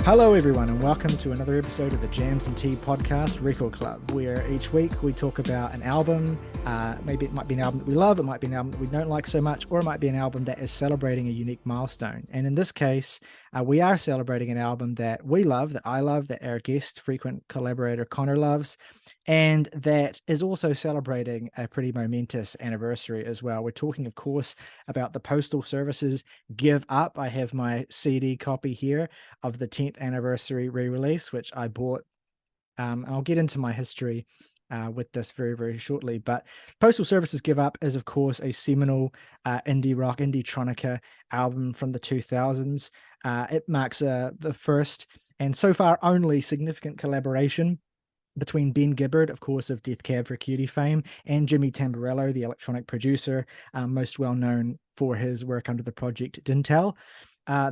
Hello everyone and welcome to another episode of the Jams and Tea podcast Record Club, where each week we talk about an album. Maybe it might be an album that we love, it might be an album that we don't like so much, or it might be an album that is celebrating a unique milestone. And in this case, we are celebrating an album that we love, that I love, that our guest, frequent collaborator Connor loves, and that is also celebrating a pretty momentous anniversary as well. We're talking, of course, about the Postal Service's Give Up. I have my CD copy here of the 10th anniversary re-release, which I bought. I'll get into my history with this very, very shortly. But Postal Service's Give Up is, of course, a seminal indie rock, indie-tronica album from the 2000s. It marks the first and so far only significant collaboration between Ben Gibbard, of course, of Death Cab for Cutie fame, and Jimmy Tamborello, the electronic producer, most well known for his work under the project Dntel.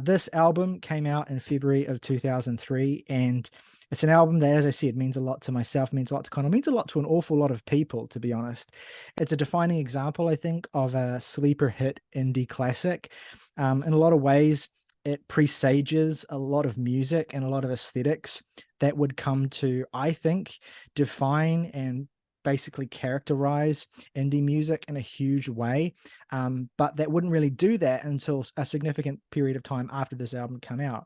This album came out in February of 2003, and it's an album that, as I said, means a lot to myself, means a lot to Connor, means a lot to an awful lot of people, to be honest. It's a defining example, I think, of a sleeper hit indie classic. In a lot of ways, it presages a lot of music and a lot of aesthetics that would come to, I think, define and basically characterize indie music in a huge way, but that wouldn't really do that until a significant period of time after this album came out.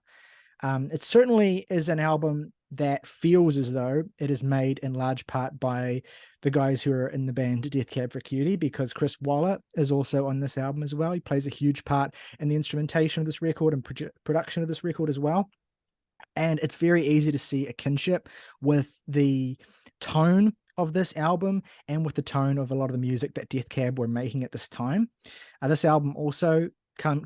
It certainly is an album that feels as though it is made in large part by the guys who are in the band Death Cab for Cutie, because Chris Waller is also on this album as well. He plays a huge part in the instrumentation of this record and production of this record as well. And it's very easy to see a kinship with the tone of this album and with the tone of a lot of the music that Death Cab were making at this time. This album also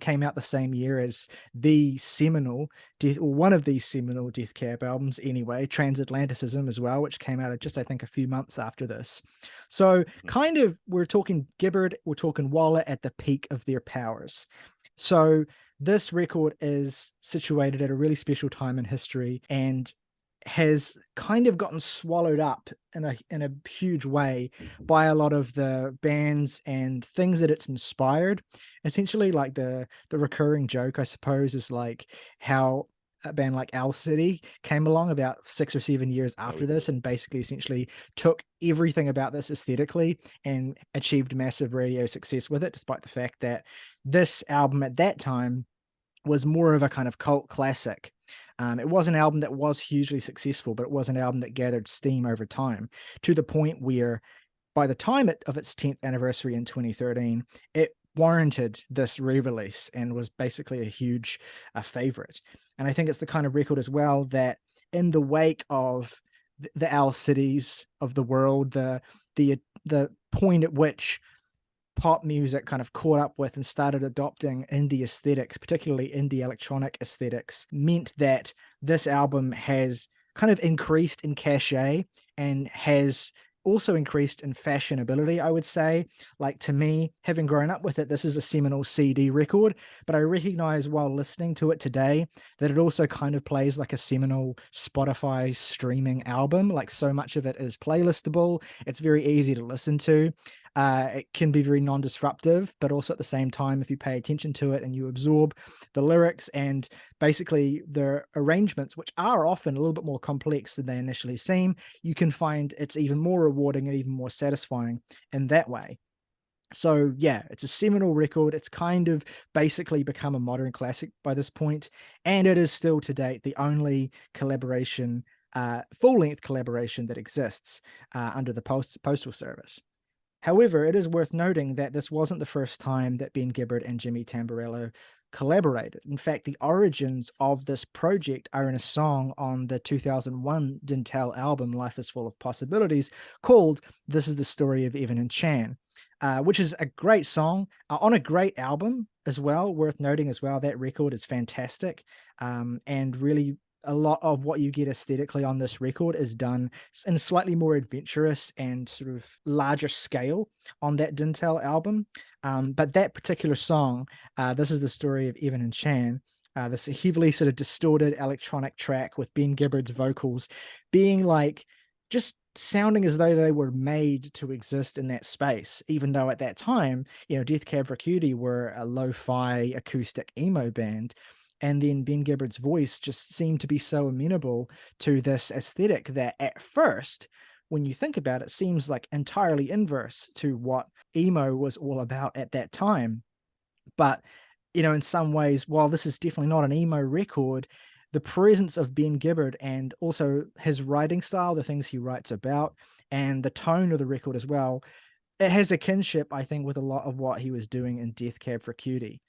came out the same year as the seminal, or one of these seminal Death Cab albums anyway, Transatlanticism as well, which came out just, I think, a few months after this. So kind of, we're talking Gibbard, we're talking Waller at the peak of their powers. So this record is situated at a really special time in history and has kind of gotten swallowed up in a huge way by a lot of the bands and things that it's inspired. Essentially, like the recurring joke, I suppose, is like how a band like Owl City came along about 6 or 7 years after this and basically essentially took everything about this aesthetically and achieved massive radio success with it, despite the fact that this album at that time was more of a kind of cult classic. It was an album that was hugely successful, but it was an album that gathered steam over time, to the point where by the time of its 10th anniversary in 2013, it warranted this re-release and was basically a huge favorite. And I think it's the kind of record as well that, in the wake of the Owl Cities of the world, the point at which pop music kind of caught up with and started adopting indie aesthetics, particularly indie electronic aesthetics, meant that this album has kind of increased in cachet and has also increased in fashionability, I would say. Like, to me, having grown up with it, this is a seminal CD record, but I recognize while listening to it today that it also kind of plays like a seminal Spotify streaming album. Like, so much of it is playlistable. It's very easy to listen to. It can be very non-disruptive, but also at the same time, if you pay attention to it and you absorb the lyrics and basically the arrangements, which are often a little bit more complex than they initially seem, you can find it's even more rewarding and even more satisfying in that way. So yeah, it's a seminal record. It's kind of basically become a modern classic by this point, and it is still to date the only collaboration, full-length collaboration that exists under the Postal Service. However, it is worth noting that this wasn't the first time that Ben Gibbard and Jimmy Tamborello collaborated. In fact, the origins of this project are in a song on the 2001 Dntel album, Life is Full of Possibilities, called This is the Story of Evan and Chan, which is a great song on a great album as well. Worth noting as well, that record is fantastic, and really a lot of what you get aesthetically on this record is done in a slightly more adventurous and sort of larger scale on that Dntel album. But that particular song, This is the Story of Evan and Chan, this heavily sort of distorted electronic track with Ben Gibbard's vocals being like just sounding as though they were made to exist in that space, even though at that time, Death Cab for Cutie were a lo-fi acoustic emo band. And then Ben Gibbard's voice just seemed to be so amenable to this aesthetic that at first, when you think about it, seems like entirely inverse to what emo was all about at that time. But, in some ways, while this is definitely not an emo record, the presence of Ben Gibbard and also his writing style, the things he writes about, and the tone of the record as well, it has a kinship, I think, with a lot of what he was doing in Death Cab for Cutie.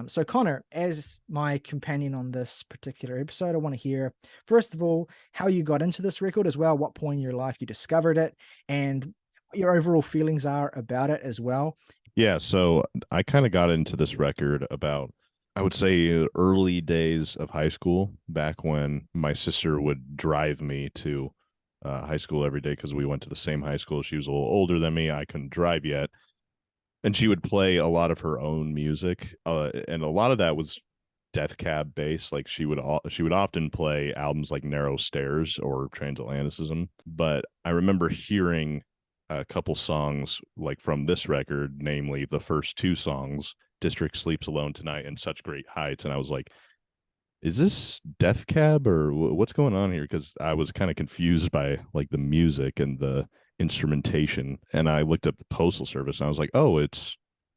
So, Connor, as my companion on this particular episode, I want to hear, first of all, how you got into this record as well, what point in your life you discovered it, and what your overall feelings are about it as well. Yeah, so I kind of got into this record about, I would say, early days of high school, back when my sister would drive me to high school every day because we went to the same high school. She was a little older than me. I couldn't drive yet. And she would play a lot of her own music. And a lot of that was Death Cab based. Like she would often play albums like Narrow Stairs or Transatlanticism. But I remember hearing a couple songs like from this record, namely the first two songs, District Sleeps Alone Tonight and Such Great Heights. And I was like, is this Death Cab or what's going on here? Because I was kind of confused by like the music and the instrumentation. And I looked up the Postal Service and I was like, oh, it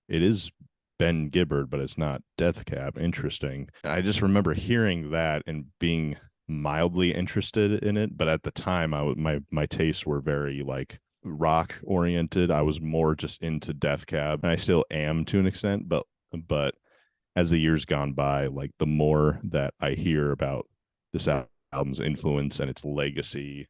is Ben Gibbard, but it's not Death Cab. Interesting. I just remember hearing that and being mildly interested in it, but at the time, my tastes were very like rock oriented. I was more just into Death Cab, and I still am to an extent, but as the years gone by, like the more that I hear about this album's influence and its legacy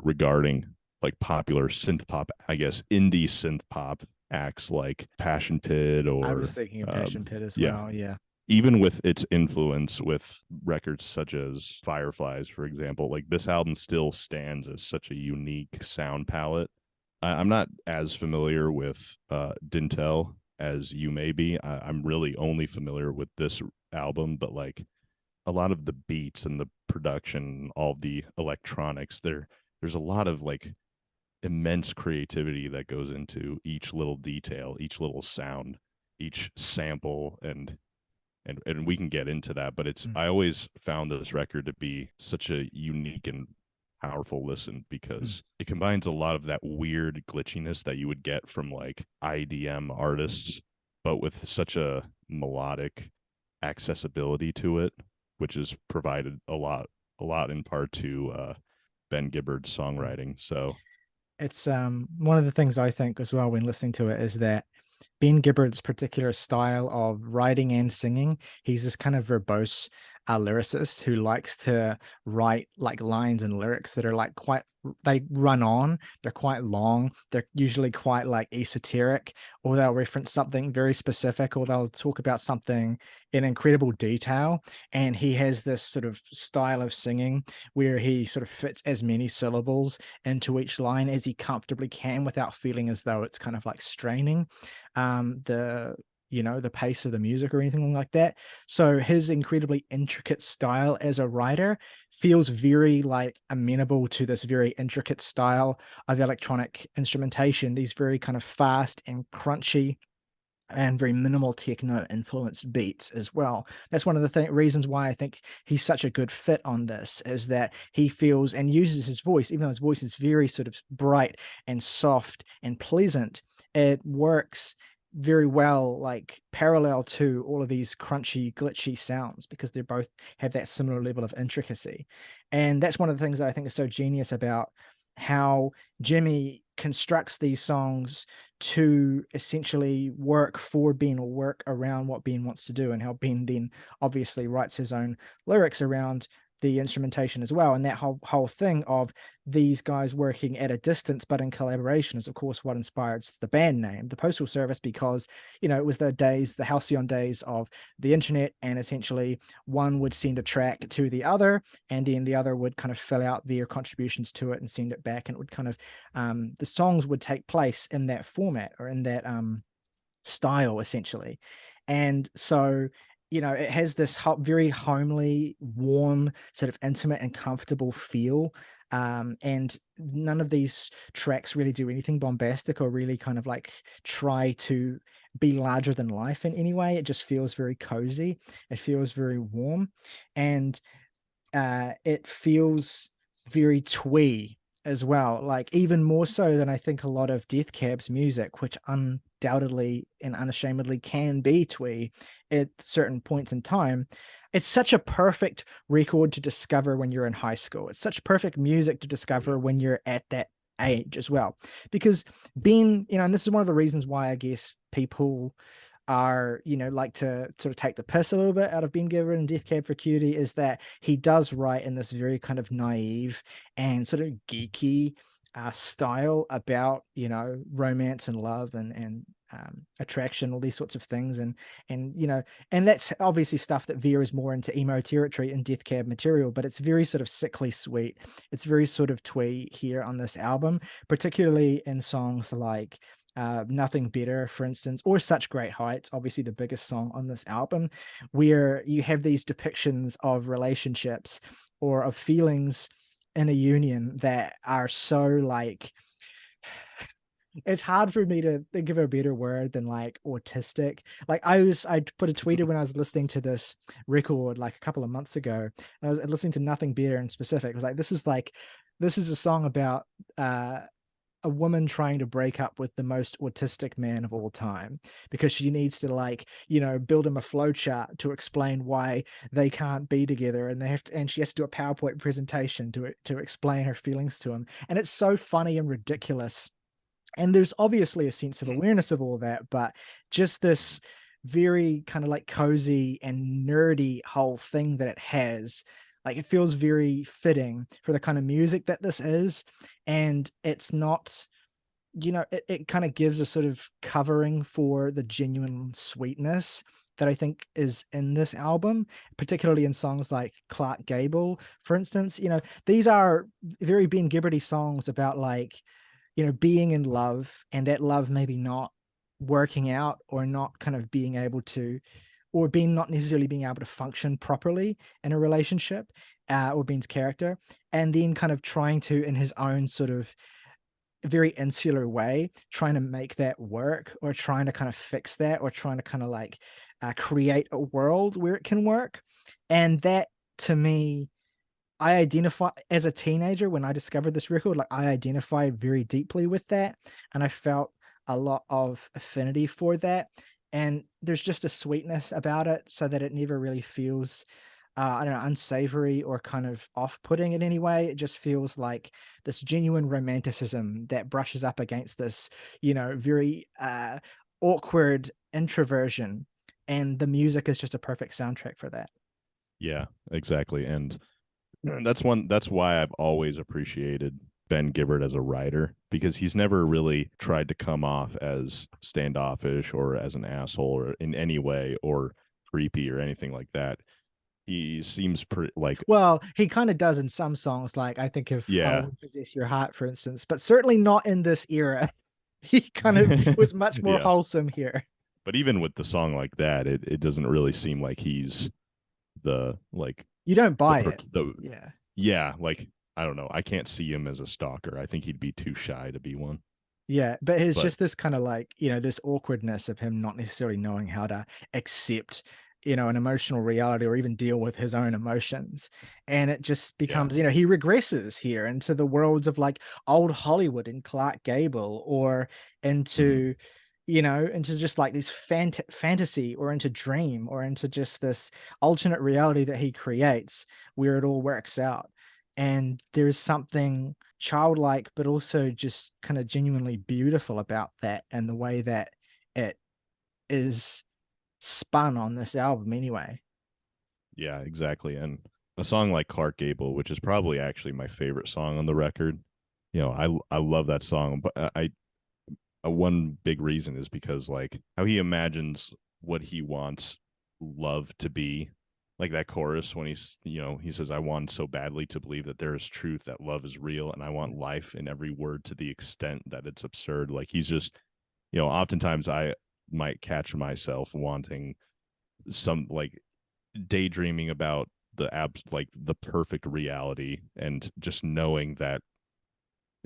regarding like popular synth pop, I guess indie synth pop acts like Passion Pit I was or thinking of Passion Pit as yeah, well. Yeah. even with its influence with records such as Fireflies, for example, like this album still stands as such a unique sound palette. I'm not as familiar with Dntel as you may be. I'm really only familiar with this album, but like a lot of the beats and the production, all the electronics, there's a lot of like immense creativity that goes into each little detail, each little sound, each sample, and we can get into that, but it's Mm. I always found this record to be such a unique and powerful listen Mm. because it combines a lot of that weird glitchiness that you would get from like IDM artists, but with such a melodic accessibility to it, which is provided a lot in part to Ben Gibbard's Mm. songwriting. So It's one of the things I think as well when listening to it is that Ben Gibbard's particular style of writing and singing, he's this kind of verbose lyricist who likes to write like lines and lyrics that are like quite, they run on, they're quite long, they're usually quite like esoteric, or they'll reference something very specific, or they'll talk about something in incredible detail. And he has this sort of style of singing where he sort of fits as many syllables into each line as he comfortably can without feeling as though it's kind of like straining the pace of the music or anything like that. So his incredibly intricate style as a writer feels very like amenable to this very intricate style of electronic instrumentation, these very kind of fast and crunchy and very minimal techno influenced beats as well. That's one of the reasons why I think he's such a good fit on this, is that he feels and uses his voice, even though his voice is very sort of bright and soft and pleasant, it works very well like parallel to all of these crunchy glitchy sounds because they both have that similar level of intricacy. And that's one of the things that I think is so genius about how Jimmy constructs these songs to essentially work for Ben or work around what Ben wants to do, and how Ben then obviously writes his own lyrics around the instrumentation as well. And that whole thing of these guys working at a distance but in collaboration is of course what inspired the band name, the Postal Service, because it was the halcyon days of the internet, and essentially one would send a track to the other, and then the other would kind of fill out their contributions to it and send it back, and it would kind of the songs would take place in that format or in that style essentially. And so it has this very homely, warm, sort of intimate and comfortable feel And none of these tracks really do anything bombastic or really kind of like try to be larger than life in any way. It just feels very cozy. It feels very warm, and it feels very twee as well. Like even more so than I think a lot of Death Cab's music, which undoubtedly and unashamedly can be twee at certain points in time. It's such a perfect record to discover when you're in high school. It's such perfect music to discover when you're at that age as well. Because being, and this is one of the reasons why I guess people are, like to sort of take the piss a little bit out of Ben Gibbard and Death Cab for Cutie, is that he does write in this very kind of naive and sort of geeky style about, romance and love and attraction, all these sorts of things. And that's obviously stuff that veers more into emo territory in Death Cab material, but it's very sort of sickly sweet. It's very sort of twee here on this album, particularly in songs like Nothing Better, for instance, or Such Great Heights, obviously the biggest song on this album, where you have these depictions of relationships or of feelings in a union that are so like, it's hard for me to think of a better word than like autistic. Like I put a tweeted when I was listening to this record like a couple of months ago, and I was listening to Nothing Better in specific. I was like, this is a song about a woman trying to break up with the most autistic man of all time because she needs to like, build him a flowchart to explain why they can't be together, and and she has to do a PowerPoint presentation to explain her feelings to him. And it's so funny and ridiculous. And there's obviously a sense of awareness of all that, but just this very kind of like cozy and nerdy whole thing that it has, like it feels very fitting for the kind of music that this is. And it's not, it kind of gives a sort of covering for the genuine sweetness that I think is in this album, particularly in songs like Clark Gable, for instance. These are very Ben Gibbardy songs about like, being in love, and that love maybe not working out or not kind of being able to, or being not necessarily being able to function properly in a relationship, or Ben's character, and then kind of trying to, in his own sort of very insular way, trying to make that work, or trying to kind of fix that, or trying to kind of like create a world where it can work. And that, to me, I identify as a teenager when I discovered this record, like I identified very deeply with that, and I felt a lot of affinity for that. And there's just a sweetness about it, so that it never really feels, I don't know, unsavory or kind of off-putting in any way. It just feels like this genuine romanticism that brushes up against this, very awkward introversion, and the music is just a perfect soundtrack for that. Yeah, exactly. And that's why I've always appreciated Ben Gibbard as a writer, because he's never really tried to come off as standoffish or as an asshole or in any way or creepy or anything like that. He seems pretty like, Well, he kind of does in some songs, like I think of yeah. Possess Your Heart, for instance, but certainly not in this era. He kind of was much more Yeah. wholesome here. But even with the song like that, it doesn't really seem like he's the like You don't the buy it. the Yeah. yeah, like I don't know. I can't see him as a stalker. I think he'd be too shy to be one. Yeah, but it's But just this kind of like, this awkwardness of him not necessarily knowing how to accept, an emotional reality or even deal with his own emotions. And it just yeah. becomes, he regresses here into the worlds of like old Hollywood and Clark Gable, or Mhm. into, into just like this fantasy, or into dream, or into just this alternate reality that he creates where it all works out. And there's something childlike, but also just kind of genuinely beautiful about that, and the way that it is spun on this album anyway. Yeah, exactly. And a song like Clark Gable, which is probably actually my favorite song on the record. I love that song, but one big reason is because like how he imagines what he wants love to be. Like that chorus when he says, I want so badly to believe that there is truth, that love is real, and I want life in every word to the extent that it's absurd. Like he's just, oftentimes I might catch myself wanting some like daydreaming about like the perfect reality, and just knowing that,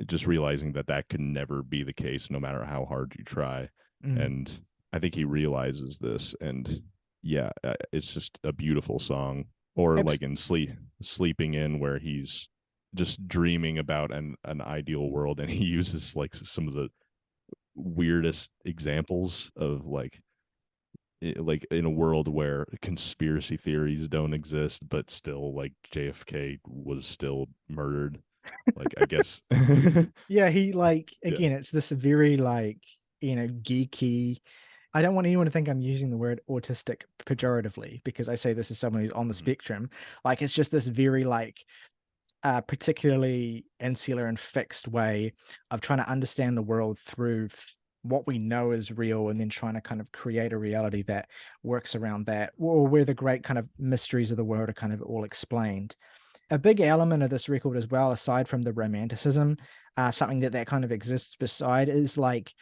just realizing that that could never be the case no matter how hard you try. Mm. And I think he realizes this, and yeah, it's just a beautiful song. Or Abs- like in sleeping in, where he's just dreaming about an ideal world, and he uses like some of the weirdest examples of like in a world where conspiracy theories don't exist, but still like JFK was still murdered. Like, I guess. yeah, he like, Yeah. again, it's this very like, geeky. I don't want anyone to think I'm using the word autistic pejoratively, because I say this as someone who's on the Mhm. spectrum. Like, it's just this very like particularly insular and fixed way of trying to understand the world through what we know is real, and then trying to kind of create a reality that works around that, or where the great kind of mysteries of the world are kind of all explained. A big element of this record as well, aside from the romanticism, something that kind of exists beside, is like,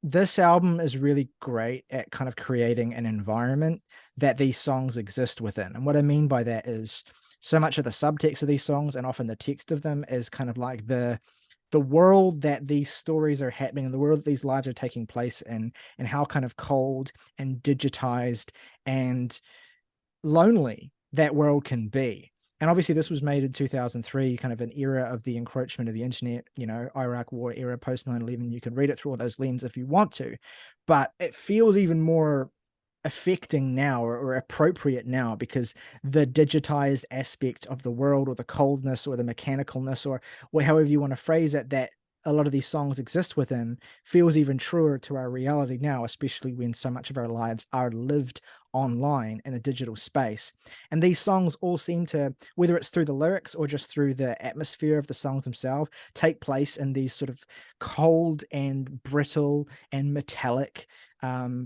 this album is really great at kind of creating an environment that these songs exist within. And what I mean by that is, so much of the subtext of these songs, and often the text of them, is kind of like the world that these stories are happening, and the world that these lives are taking place in, and how kind of cold and digitized and lonely that world can be. And obviously, this was made in 2003, kind of an era of the encroachment of the internet, Iraq War era, post 9/11. You can read it through all those lenses if you want to, but it feels even more affecting now, or appropriate now, because the digitized aspect of the world, or the coldness, or the mechanicalness, or however you want to phrase it, that a lot of these songs exist within, feels even truer to our reality now, especially when so much of our lives are lived online in a digital space. And these songs all seem to, whether it's through the lyrics or just through the atmosphere of the songs themselves, take place in these sort of cold and brittle and metallic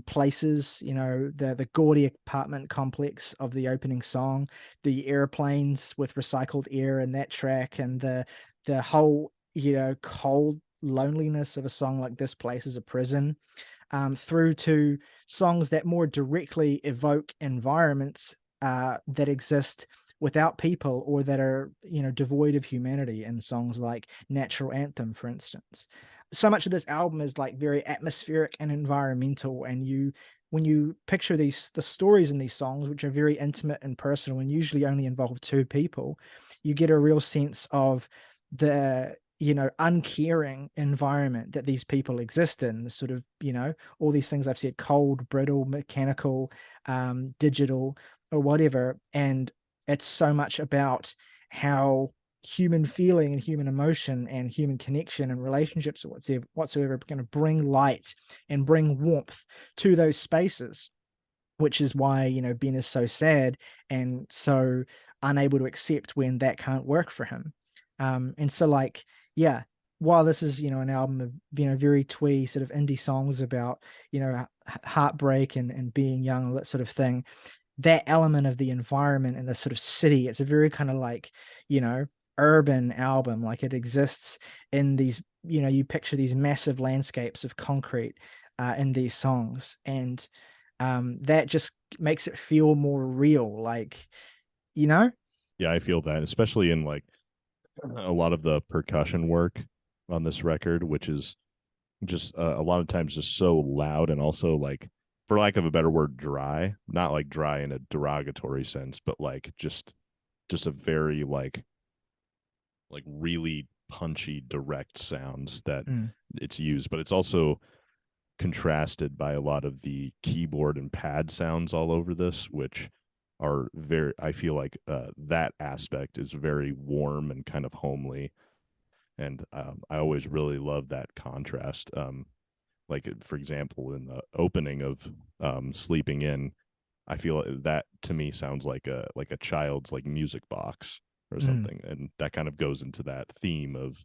places. The gaudy apartment complex of the opening song, the airplanes with recycled air in that track, and the whole cold loneliness of a song like This Place Is a Prison, through to songs that more directly evoke environments that exist without people, or that are devoid of humanity, in songs like Natural Anthem, for instance. So much of this album is like very atmospheric and environmental, and when you picture the stories in these songs, which are very intimate and personal and usually only involve two people, you get a real sense of the uncaring environment that these people exist in. Sort of, all these things I've said: cold, brittle, mechanical, digital, or whatever. And it's so much about how human feeling and human emotion and human connection and relationships, or whatsoever, are going to bring light and bring warmth to those spaces, which is why Ben is so sad and so unable to accept when that can't work for him. And so, like, yeah, while this is an album of very twee sort of indie songs about heartbreak and being young, all that sort of thing, that element of the environment and the sort of city, it's a very kind of like urban album. Like, it exists in these, you picture these massive landscapes of concrete in these songs, and that just makes it feel more real, like, you know Yeah, I feel that, especially in like a lot of the percussion work on this record, which is just a lot of times just so loud, and also like, for lack of a better word, dry. Not like dry in a derogatory sense, but like just a very like really punchy, direct sound that Mm, it's used. But it's also contrasted by a lot of the keyboard and pad sounds all over this, which are very, I feel like that aspect is very warm and kind of homely. And I always really love that contrast. Like, for example, in the opening of Sleeping In, I feel that to me sounds like a child's like music box or mm, something, and that kind of goes into that theme of,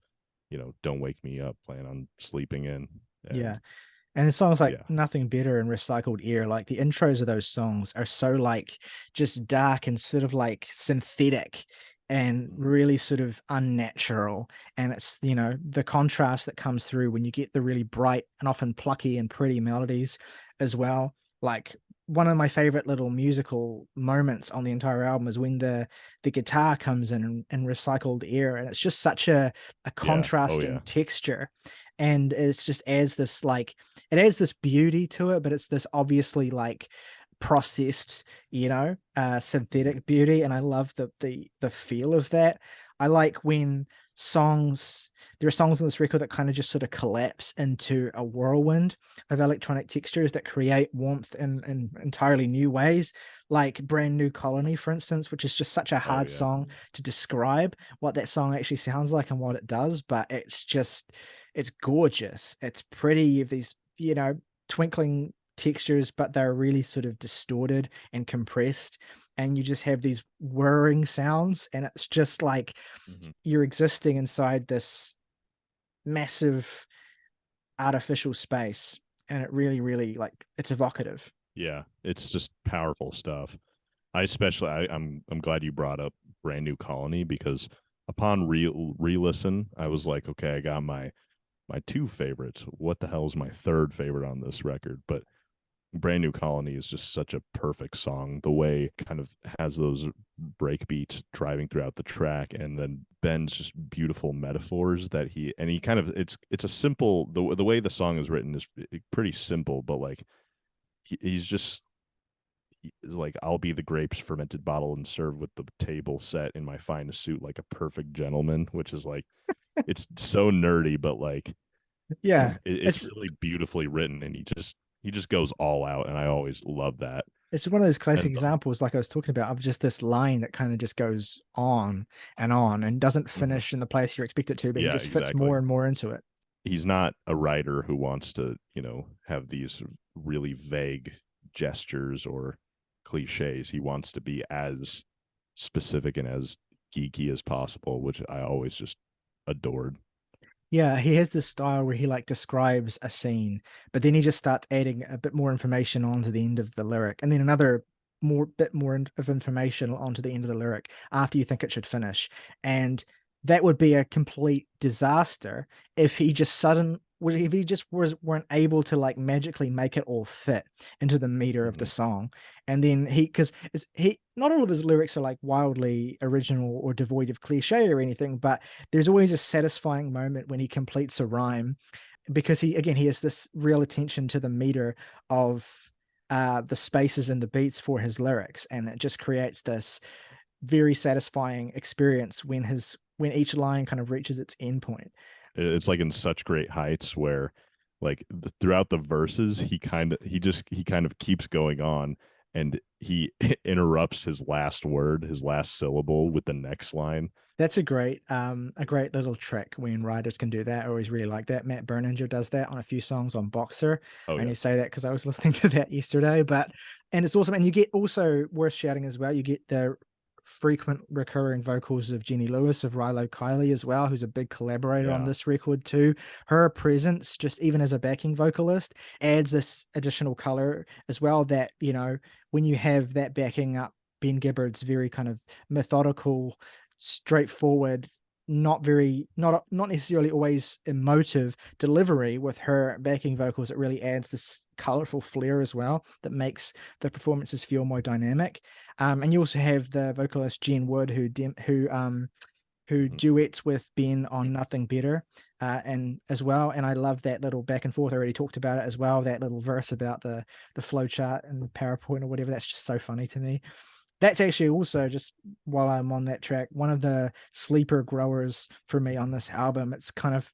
don't wake me up, plan on sleeping in. yeah. And And the songs like yeah. Nothing Better and Recycled Air, like the intros of those songs are so like just dark and sort of like synthetic and really sort of unnatural. And it's, the contrast that comes through when you get the really bright and often plucky and pretty melodies as well. Like one of my favorite little musical moments on the entire album is when the guitar comes in and recycled air, and it's just such a Yeah. Oh contrasting yeah. texture, and it's just adds this like it adds this beauty to it, but it's this obviously like processed, Mhm. synthetic beauty, and I love the feel of that. I like when songs there are songs on this record that kind of just sort of collapse into a whirlwind of electronic textures that create warmth in entirely new ways, like Brand New Colony, for instance, which is just such a Oh hard yeah. song to describe what that song actually sounds like and what it does, but it's gorgeous. It's pretty. You have these, twinkling textures, but they're really sort of distorted and compressed. And you just have these whirring sounds, and it's just like Mhm. you're existing inside this massive artificial space. And it really, really like it's evocative. Yeah. It's just powerful stuff. I'm glad you brought up Brand New Colony because upon re-listen, I was like, okay, I got my two favorites. What the hell is my third favorite on this record? But Brand New Colony is just such a perfect song. The way it kind of has those break beats driving throughout the track, and then Ben's just beautiful metaphors that he kind of it's a simple the way the song is written is pretty simple, but like he's just like I'll be the grapes fermented bottle and served with the table set in my finest suit like a perfect gentleman, which is like it's so nerdy, but like Yeah. it's It's really beautifully written, and he just goes all out, and I always love that. it's one of those classic And examples, like I was talking about, of just this line that kind of just goes on and doesn't mhm. finish in the place you expect it to, but he Yeah, just fits exactly. more and more into it. He's not a writer who wants to, have these really vague gestures or cliches. He wants to be as specific and as geeky as possible, which I always just adored. Yeah, he has this style where he like describes a scene, but then he just starts adding a bit more information onto the end of the lyric, and then another more of information onto the end of the lyric after you think it should finish. And that would be a complete disaster if he just if he just weren't able to like magically make it all fit into the meter of the Mhm. song. And then because he not all of his lyrics are like wildly original or devoid of cliche or anything, but there's always a satisfying moment when he completes a rhyme, because he has this real attention to the meter of the spaces and the beats for his lyrics, and it just creates this very satisfying experience when each line kind of reaches its end point. It's like in such great heights where like throughout the verses he kind of keeps going on, and he interrupts his last word, his last syllable with the next line. That's a great little trick when writers can do that. I always really like that. Matt Berninger does that on a few songs on Boxer. Oh I yeah. only say that because I was listening to that yesterday. But and it's awesome. And you get also worth shouting as well. You get the frequent recurring vocals of Jenny Lewis of Ryley Kiley as well, who's a big collaborator on Yeah. this record too. Her presence, just even as a backing vocalist, adds this additional color as well. That when you have that backing up Ben Gibbard's very kind of methodical, straightforward, not necessarily always emotive delivery with her backing vocals, it really adds this colorful flair as well that makes the performances feel more dynamic. And you also have the vocalist Jen Wood who Mhm. duets with Ben on Nothing Better, and as well. And I love that little back and forth. I already talked about it as well. That little verse about the flow chart and the PowerPoint or whatever. That's just so funny to me. That's actually also, just while I'm on that track, one of the sleeper growers for me on this album. It's kind of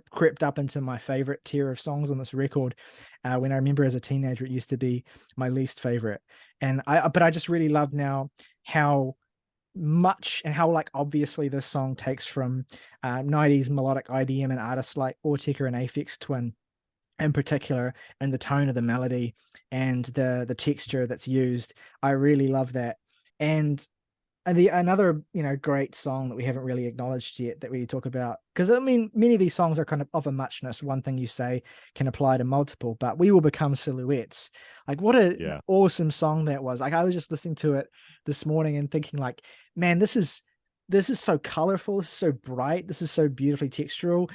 crept up into my favorite tier of songs on this record. When I remember as a teenager, it used to be my least favorite, but I just really love now how much and how like obviously this song takes from 90s melodic IDM and artists like Autechre and Aphex Twin in particular, and the tone of the melody and the texture that's used. I really love that. And the another great song that we haven't really acknowledged yet that we talk about, because I mean many of these songs are kind of a muchness. One thing you say can apply to multiple, but We Will Become Silhouettes. Like what an Yeah. awesome song that was. Like I was just listening to it this morning and thinking like, man, this is this is so colorful, this is so bright, this is so beautifully textural.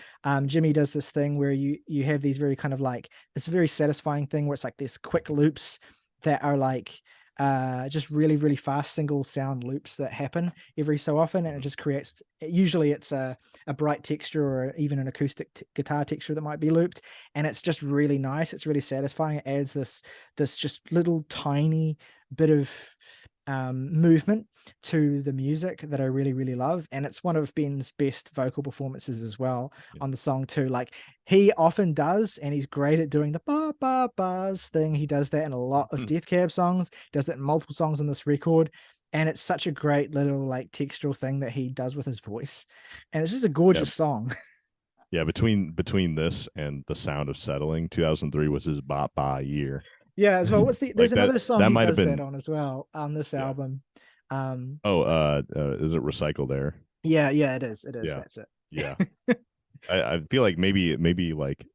Jimmy does this thing where you have these very kind of like, it's a very satisfying thing where it's like these quick loops that are like just really really fast single sound loops that happen every so often, and it just creates, usually it's a bright texture or even an acoustic guitar texture that might be looped, and it's just really nice, it's really satisfying. It adds this just little tiny bit of movement to the music that I really really love, and it's one of Ben's best vocal performances as well Yeah. on the song too. Like he often does, and he's great at doing the ba ba bars thing. He does that in a lot of Death Cab songs, does that in multiple songs on this record, and it's such a great little like textural thing that he does with his voice, and it's just a Yeah. gorgeous song. Yeah, between this and The Sound of Settling, 2003 was his bop ba year. Yeah, as well. There's Like that another song that he might have does that been. on as well on this Yeah. album. Oh, is it Recycled Air? Yeah, yeah, it is, Yeah. that's it. Yeah. I feel like maybe like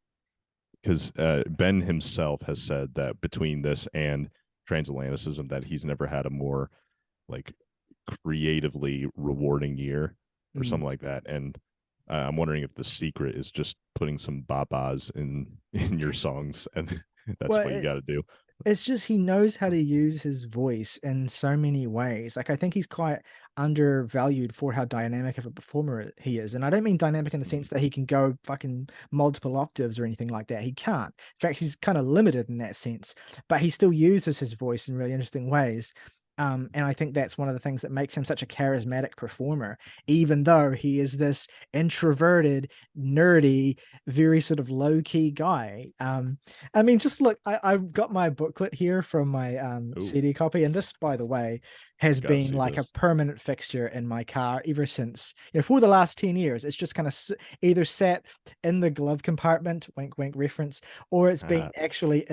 because Ben himself has said that between this and transatlanticism that he's never had a more like creatively rewarding year or Mm. something like that. And I'm wondering if the secret is just putting some babas in your songs, and that's Well, what you got to do. it's just he knows how to use his voice in so many ways. Like I think he's quite undervalued for how dynamic of a performer he is. And I don't mean dynamic in the sense that he can go fucking multiple octaves or anything like that. He can't. In fact, he's kind of limited in that sense, but he still uses his voice in really interesting ways. And I think that's one of the things that makes him such a charismatic performer, even though he is this introverted, nerdy, very sort of low key guy. I mean, just look, I've got my booklet here from my Oh, CD copy, and this, by the way, has got to been see like a this. permanent fixture in my car ever since, for the last 10 years. It's just kind of either sat in the glove compartment, wink, wink reference, or it's been Ah, actually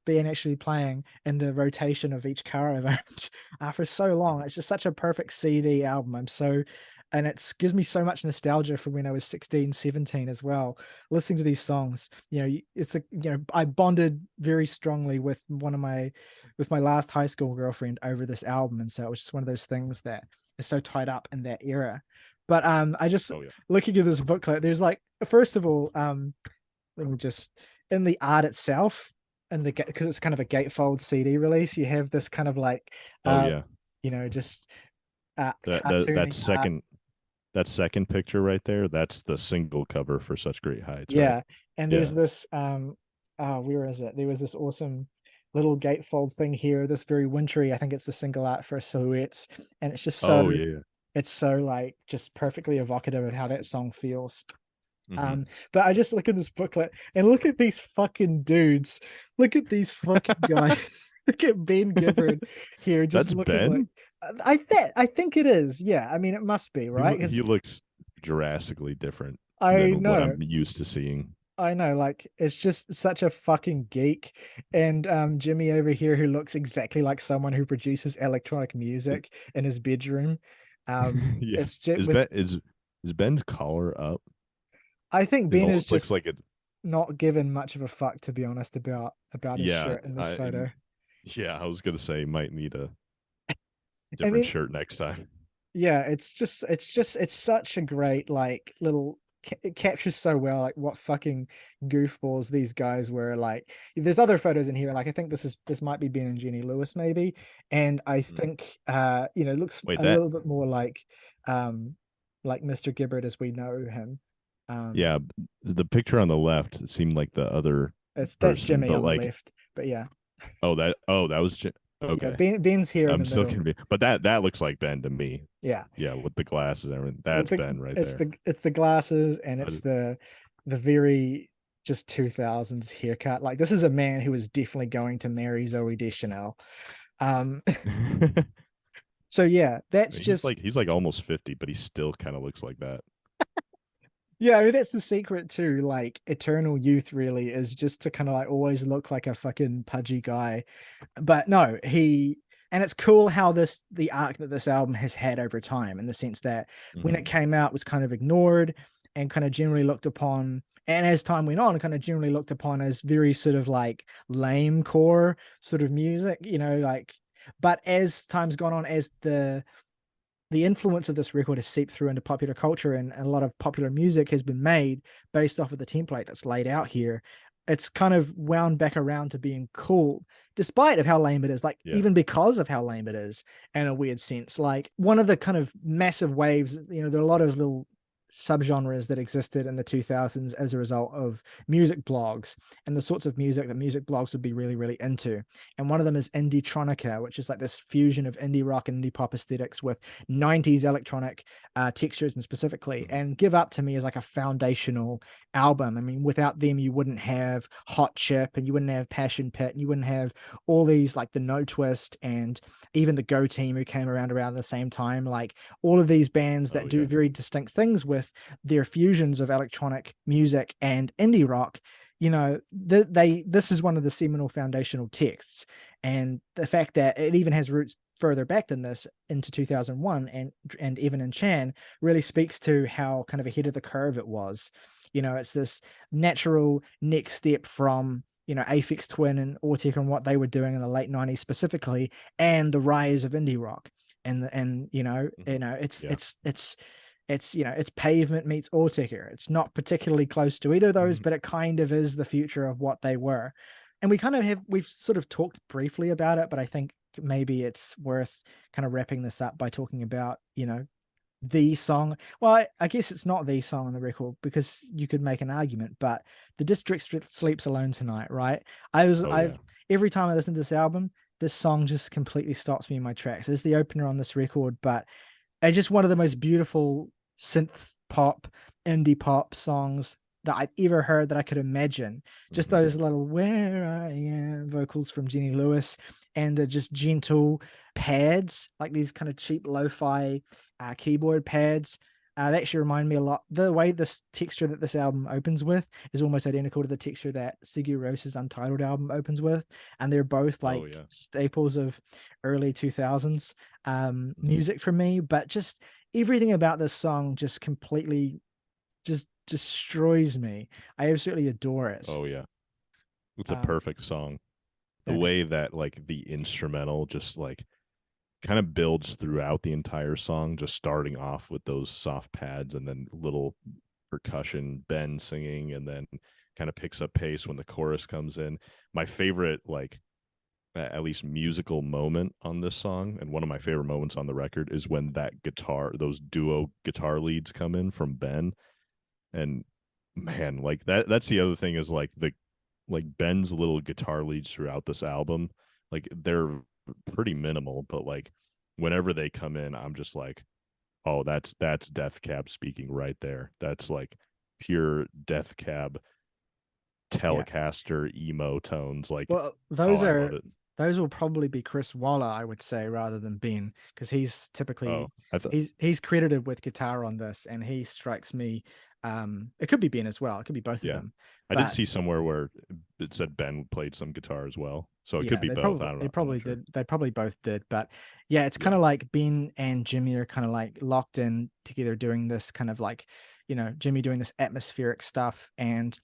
being actually playing in the rotation of each car I've owned for so long. It's just such a perfect CD album. And it gives me so much nostalgia from when I was 16, 17 as well, listening to these songs. I bonded very strongly with my last high school girlfriend over this album, and so it was just one of those things that is so tied up in that era. But I just, oh yeah. looking at this booklet, there's like, first of all, let me just, in the art itself, and the, because it's kind of a gatefold CD release, you have this kind of like Oh uh yeah. just That cartoony art. second picture right there, that's the single cover for Such Great Heights, right? Yeah, and there's Yeah. this where is it? There was this awesome little gatefold thing here, this very wintry, I think it's the single art for Silhouettes, and it's just so, Oh yeah. it's so like just perfectly evocative of how that song feels. Hmm. But I just look at this booklet and look at these fucking dudes. Look at these fucking guys. Look at Ben Gibbard here, just That's looking like, Ben. I think it is. Yeah, I mean it must be, right? He Because looks drastically different I than what know, I'm used to seeing. I know, like it's just such a fucking geek. And Jimmy over here, who looks exactly like someone who produces electronic music in his bedroom. Yeah. It's just with, Is Ben's collar up? I think It Ben is almost looks just like it. not given much of a fuck, to be honest, about his Yeah, shirt in this photo. yeah, I was gonna say might need a I different mean, shirt next time. yeah, it's such a great like little, it captures so well like what fucking goofballs these guys were. Like there's other photos in here, like I think this might be Ben and Jenny Lewis maybe, and I Mm. think it looks Wait, a that little bit more like Mr. Gibbard as we know him. um yeah, the picture on the left seemed like the other that's person, Jimmy but on the like left, but yeah. that was Yeah, okay. Ben's here in I'm the still middle. confused, but that looks like Ben to me. Yeah, Yeah, with the glasses and everything. with That's Ben right there. it's the glasses, and Uh, it's the very just 2000s haircut. Like this is a man who is definitely going to marry Zoe Deschanel. Um, so yeah, that's just, he's like almost 50, but he still kind of looks like that. yeah. I mean, that's the secret too. Like eternal youth, really, is just to kind of like always look like a fucking pudgy guy. But no, and it's cool how the arc that this album has had over time, in the sense that when it Hmm. came out, it was kind of ignored and kind of generally looked upon, and as time went on, kind of generally looked upon as very sort of like lame core sort of music, like, but as time's gone on, as the the influence of this record has seeped through into popular culture, and a lot of popular music has been made based off of the template that's laid out here. It's kind of wound back around to being cool, despite of how lame it is. Like, Yeah. even because of how lame it is, in a weird sense. Like, one of the kind of massive waves, there are a lot of little subgenres that existed in the 2000s as a result of music blogs and the sorts of music that music blogs would be really, really into. And one of them is indie-tronica, which is like this fusion of indie rock and indie pop aesthetics with 90s electronic textures, and specifically. And Give Up, to me, is like a foundational album. I mean, without them, you wouldn't have Hot Chip, and you wouldn't have Passion Pit, and you wouldn't have all these, like the No Twist, and even the Go Team, who came around the same time. Like, all of these bands that do very distinct things with their fusions of electronic music and indie rock. This is one of the seminal foundational texts, and the fact that it even has roots further back than this into 2001 and even in Chan really speaks to how kind of ahead of the curve it was. It's this natural next step from Aphex Twin and Autek and what they were doing in the late 90s specifically, and the rise of indie rock. It's Pavement meets Autek. It's not particularly close to either of those, but it kind of is the future of what they were. And we've sort of talked briefly about it, but I think maybe it's worth kind of wrapping this up by talking about, the song. Well, I guess it's not the song on the record, because you could make an argument, but The District Sleeps Alone Tonight, right? Every time I listen to this album, this song just completely stops me in my tracks. It's the opener on this record, but it's just one of the most beautiful synth pop, indie pop songs that I've ever heard, that I could imagine. Just those little "Where I Am" vocals from Jenny Lewis, and the just gentle pads, like these kind of cheap lo-fi keyboard pads. They actually remind me a lot. The way this texture that this album opens with is almost identical to the texture that Sigur Ros's Untitled album opens with, and they're both staples of early 2000s music for me. But just everything about this song just completely just destroys me. I absolutely adore it. Oh yeah, it's a perfect song. The way that like the instrumental just like kind of builds throughout the entire song, just starting off with those soft pads and then little percussion, Ben singing, and then kind of picks up pace when the chorus comes in. My favorite, like, at least musical moment on this song, and one of my favorite moments on the record, is when those duo guitar leads come in from Ben. And man, like that's the other thing, is like Ben's little guitar leads throughout this album, like they're pretty minimal, but like whenever they come in, I'm just like, oh, that's Death Cab speaking right there. That's like pure Death Cab Telecaster emo tones. Like, well, those will probably be Chris Waller, I would say, rather than Ben, because he's typically he's credited with guitar on this, and he strikes me. It could be Ben as well. It could be both of them. I did see somewhere where it said Ben played some guitar as well, so it could be both. I don't know. They probably did. They probably both did. But yeah, it's kind of like Ben and Jimmy are kind of like locked in together, doing this kind of like, Jimmy doing this atmospheric stuff, and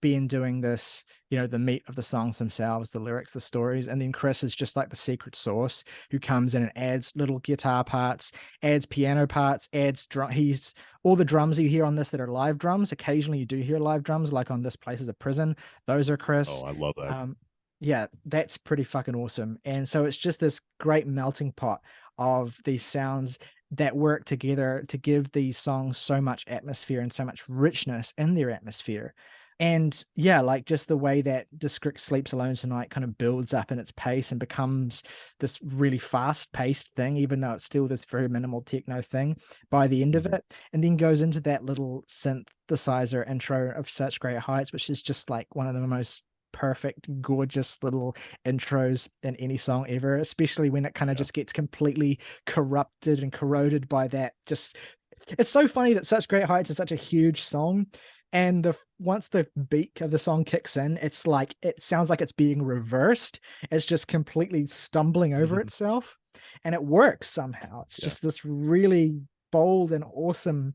Ben doing this, the meat of the songs themselves, the lyrics, the stories. And then Chris is just like the secret sauce who comes in and adds little guitar parts, adds piano parts, adds he's all the drums you hear on this that are live drums. Occasionally you do hear live drums, like on This Place Is a Prison. Those are Chris. Oh, I love that. Yeah, that's pretty fucking awesome. And so it's just this great melting pot of these sounds that work together to give these songs so much atmosphere and so much richness in their atmosphere. And yeah, like just the way that District Sleeps Alone Tonight kind of builds up in its pace and becomes this really fast-paced thing, even though it's still this very minimal techno thing by the end of it, and then goes into that little synthesizer intro of Such Great Heights, which is just like one of the most perfect, gorgeous little intros in any song ever, especially when it kind of just gets completely corrupted and corroded by that. It's so funny that Such Great Heights is such a huge song, and once the beat of the song kicks in, it's like it sounds like it's being reversed. It's just completely stumbling over itself, and it works somehow. It's just this really bold and awesome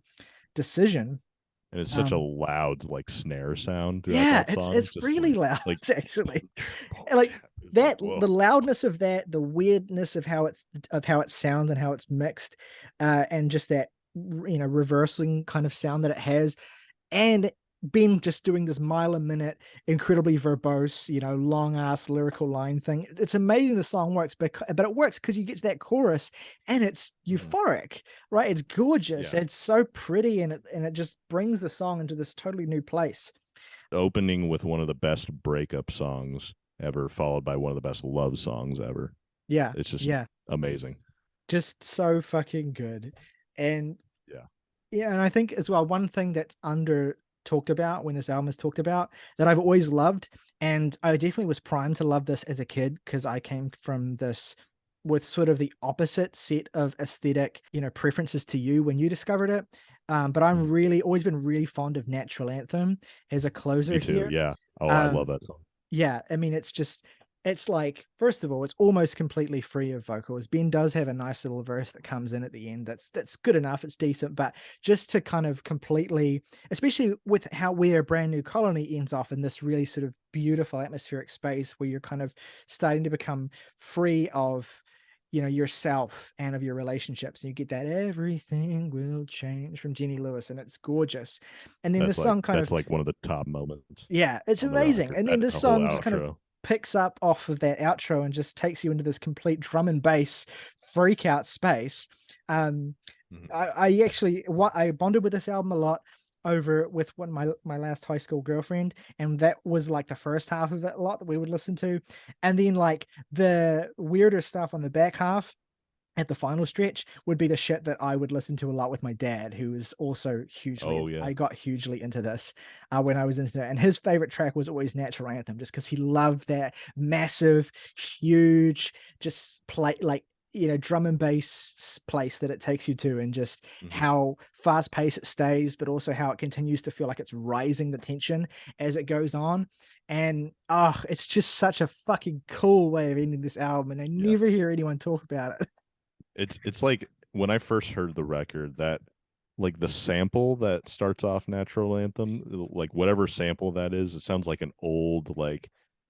decision. And it's such a loud like snare sound. Yeah, that song. It's really loud, like, actually. Like It's like, that whoa. the loudness of that, the weirdness of how it sounds and how it's mixed, and just that reversing kind of sound that it has, and Ben just doing this mile a minute, incredibly verbose, long ass lyrical line thing. It's amazing the song works, but it works because you get to that chorus and it's Mhm. euphoric, right? It's gorgeous. Yeah. It's so pretty, and it just brings the song into this totally new place. Opening with one of the best breakup songs ever, followed by one of the best love songs ever. Yeah, It's just yeah, amazing. just so fucking good. And Yeah. yeah, and I think as well, one thing that's under talked about when this album is talked about that I've always loved, and I definitely was primed to love this as a kid because I came from this with sort of the opposite set of aesthetic, preferences to you when you discovered it. But I'm Mhm. really always been really fond of Natural Anthem as a closer Me too. here. Yeah. Oh, I love Um, that song. yeah, I mean, it's like, first of all, it's almost completely free of vocals. Ben does have a nice little verse that comes in at the end. That's good enough. It's decent, but just to kind of completely, especially with how where Brand New Colony ends off in this really sort of beautiful atmospheric space where you're kind of starting to become free of yourself and of your relationships, and you get that everything will change from Jenny Lewis, and it's gorgeous. And then the song kind That's of, like one of the top moments yeah, it's on the amazing. record. And then That this whole song just kind of outro. picks up off of that outro and just takes you into this complete drum and bass freak out space. Um, Mhm. I actually what I bonded with this album a lot over with one my last high school girlfriend, and that was like the first half of it a lot that we would listen to, and then like the weirder stuff on the back half at the final stretch would be the shit that I would listen to a lot with my dad, who is also hugely, Oh yeah. I got hugely into this when I was into it. And his favorite track was always Natural Anthem, just because he loved that massive, huge, just play like, drum and bass place that it takes you to, and just Mhm. how fast paced it stays, but also how it continues to feel like it's rising the tension as it goes on. And it's just such a fucking cool way of ending this album. And I Yeah. never hear anyone talk about it. It's like when I first heard the record, that like the sample that starts off Natural Anthem, like whatever sample that is, it sounds like an old like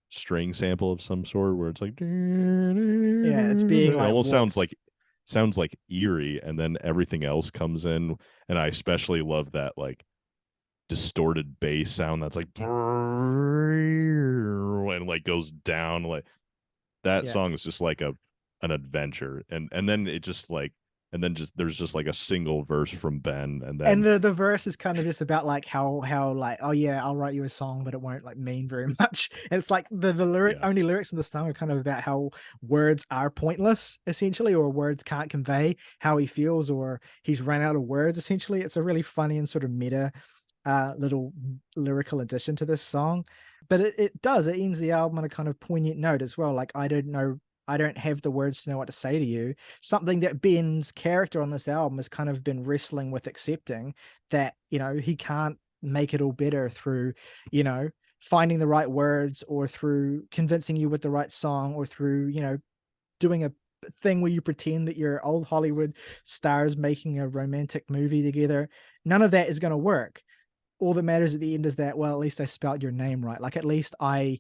string sample of some sort where it's like Yeah, it's being it like almost warped. sounds like eerie, and then everything else comes in. And I especially love that like distorted bass sound that's like and like goes down. Like that Yeah. song is just like an adventure. And then it just like, and then just there's just like a single verse from Ben, and And then the verse is kind of just about like how like, oh yeah, I'll write you a song, but it won't like mean very much. And it's like the lyric yeah. only lyrics in the song are kind of about how words are pointless, essentially, or words can't convey how he feels, or he's run out of words, essentially. It's a really funny and sort of meta little lyrical addition to this song. But it ends the album on a kind of poignant note as well. Like, I don't know, I don't have the words to know what to say to you. Something that Ben's character on this album has kind of been wrestling with accepting, that, he can't make it all better through, you know, finding the right words, or through convincing you with the right song, or through, doing a thing where you pretend that you're old Hollywood stars making a romantic movie together. None of that is going to work. All that matters at the end is that, well, at least I spelled your name right. Like, at least I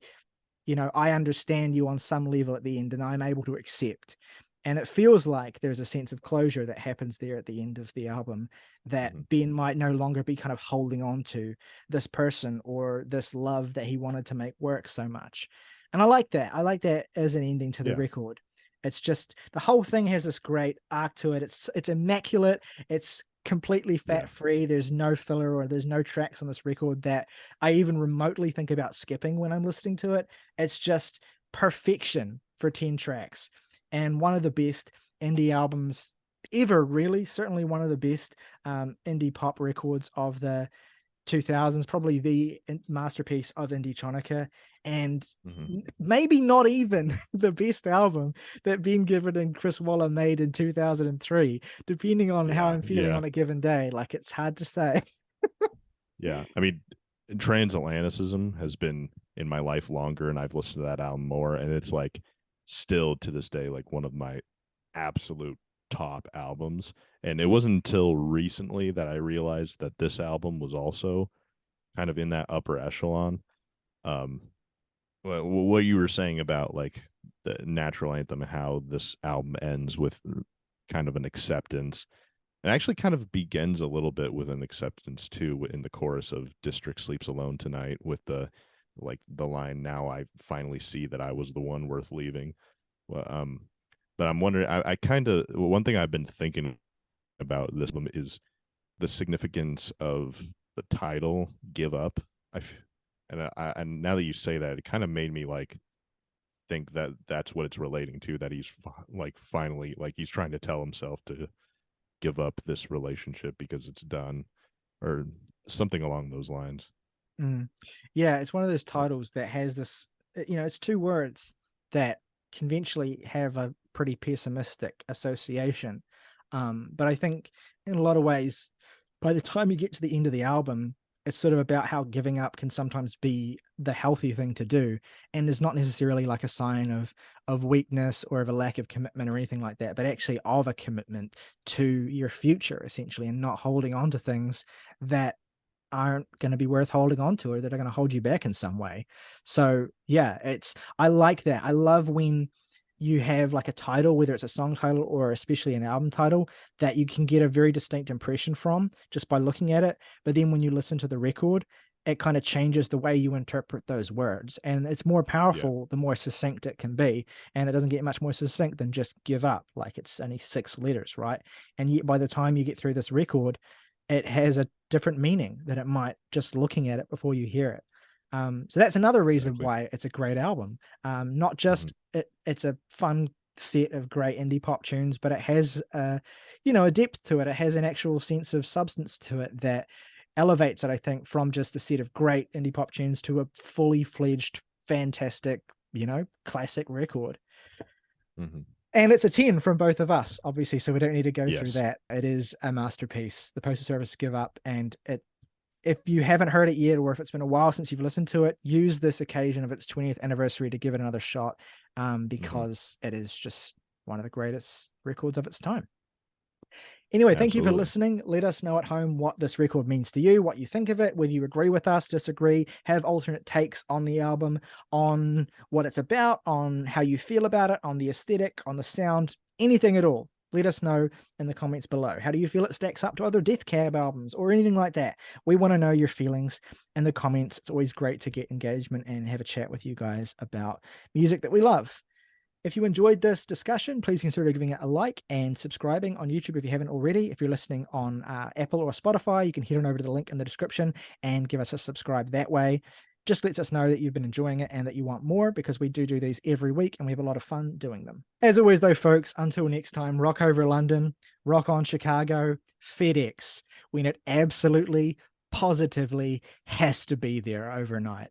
understand you on some level at the end, and I'm able to accept. And it feels like there's a sense of closure that happens there at the end of the album, that Mhm. Ben might no longer be kind of holding on to this person or this love that he wanted to make work so much. And I like that. I like that as an ending to the Yeah. record. It's just the whole thing has this great arc to it. It's immaculate. It's completely Yeah. fat free. There's no filler, or there's no tracks on this record that I even remotely think about skipping when I'm listening to it. It's just perfection for 10 tracks, and one of the best indie albums ever, really. Certainly one of the best indie pop records of the 2000s, probably the masterpiece of indie and Mhm. maybe not even the best album that Ben Gibbard and Chris Waller made in 2003, depending on how Yeah. I'm feeling Yeah. on a given day. Like, it's hard to say. Yeah. I mean, Transatlanticism has been in my life longer, and I've listened to that album more, and it's like still to this day like one of my absolute top albums. And it wasn't until recently that I realized that this album was also kind of in that upper echelon. Um, what you were saying about like the natural anthem and how this album ends with kind of an acceptance. It actually kind of begins a little bit with an acceptance too in the chorus of District Sleeps Alone Tonight with the line, now I finally see that I was the one worth leaving. Well, but I'm wondering, I kind of, one thing I've been thinking about this one is the significance of the title Give Up. And now that you say that, it kind of made me like think that that's what it's relating to, that he's like finally, like he's trying to tell himself to give up this relationship because it's done, or something along those lines. Yeah, it's one of those titles that has this, it's two words that conventionally have a pretty pessimistic association. But I think in a lot of ways, by the time you get to the end of the album, it's sort of about how giving up can sometimes be the healthy thing to do, and is not necessarily like a sign of weakness or of a lack of commitment or anything like that, but actually of a commitment to your future, essentially, and not holding on to things that aren't going to be worth holding on to, or that are going to hold you back in some way. So yeah, I like that. I love when you have like a title, whether it's a song title or especially an album title, that you can get a very distinct impression from just by looking at it. But then when you listen to the record, it kind of changes the way you interpret those words. And it's more powerful the more succinct it can be. And it doesn't get much more succinct than just give up. Like, it's only 6 letters, right? And yet by the time you get through this record, it has a different meaning than it might just looking at it before you hear it. So that's another reason why it's a great album. Not just it's a fun set of great indie pop tunes, but it has a depth to it. It has an actual sense of substance to it that elevates it, I think, from just a set of great indie pop tunes to a fully fledged, fantastic, classic record. And it's a 10 from both of us, obviously, so we don't need to go through that. It is a masterpiece, the Postal Service Give Up, and if you haven't heard it yet, or if it's been a while since you've listened to it, use this occasion of its 20th anniversary to give it another shot, because it is just one of the greatest records of its time. Anyway, thank you for listening. Let us know at home what this record means to you, what you think of it, whether you agree with us, disagree, have alternate takes on the album, on what it's about, on how you feel about it, on the aesthetic, on the sound, anything at all. Let us know in the comments below. How do you feel it stacks up to other Death Cab albums or anything like that? We want to know your feelings in the comments. It's always great to get engagement and have a chat with you guys about music that we love. If you enjoyed this discussion, please consider giving it a like and subscribing on YouTube if you haven't already. If you're listening on Apple or Spotify, you can head on over to the link in the description and give us a subscribe that way. Just lets us know that you've been enjoying it and that you want more, because we do these every week and we have a lot of fun doing them. As always, though, folks, until next time, rock over London, rock on Chicago, FedEx, when it absolutely, positively has to be there overnight.